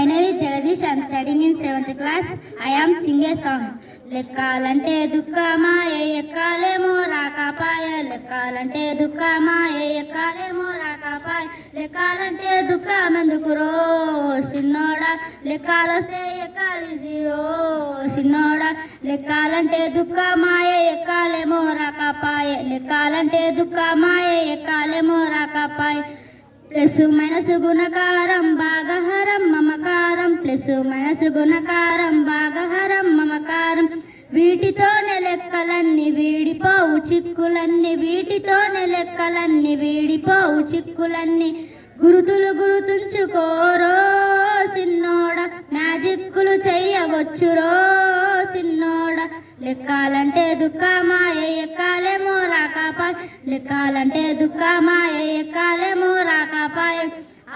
My name is Jagadish. I am studying in 7th class. I am singing a song. లెక్కాలంటే దుఃఖమాయే ఎక్కాలేమో రాకపాయ లెక్కాలంటే దుఃఖమాయే ఎక్కాలేమో రాకపాయ లెక్కాలంటే దుఃఖమెందుకురో చిన్నోడా లెక్కాలొస్తే ఎక్కాలి zero చిన్నోడా లెక్కాలంటే దుఃఖమాయే ఎక్కాలేమో రాకపాయ లెక్కాలంటే దుఃఖమాయే ఎక్కాలేమో రాకపాయ plus minus గుణకారం భాగహరం మమకారం plus minus గుణకారం భాగహరం మమకారం వీటితోనే లెక్కలన్నీ వీడిపోవు చిక్కులన్నీ వీటితోనే లెక్కలన్నీ వీడిపోవు చిక్కులన్నీ గురుతులు గుర్తుంచుకోరో సిన్నోడ మ్యాజిక్కులు చెయ్యవచ్చురో సిన్నోడ లెక్కాలంటే దుఃఖమాయే ఎక్కాలేమో రాకపాయ్ లెక్కాలంటే దుఃఖమాయే ఎక్కాలేమో రాకపాయ్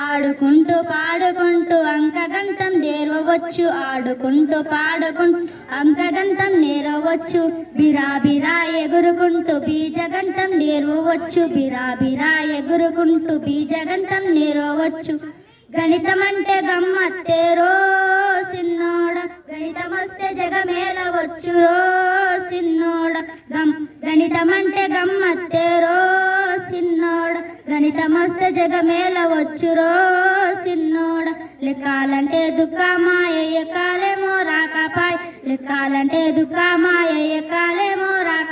ఆడుకుంటూ పాడుకుంటూ అంకగంటం నేర్వవచ్చు ఆడుకుంటూ పాడుకుంటూ అంకగంటం నేర్వవచ్చు బిరాబిరా ఎగురుకుంటూ బీజగంటం నేర్వవచ్చు బిరాబిరా ఎగురుకుంటూ బీజగంటం నేర్వవచ్చు గణితమంటే గమ్మత్తేరో సిన్నోడ గణితమొస్తే జగమేలవచ్చురో సిన్నోడ గణితమంటే గమ్మత్తేరో సిన్నోడ గణితమొస్తే జగమేలవచ్చురో సిన్నోడ లెక్కాలంటే దుఃఖమాయే ఎక్కాలేమో రాకపాయ్ లెక్కాలంటే దుఃఖమాయే ఎక్కాలేమో రాక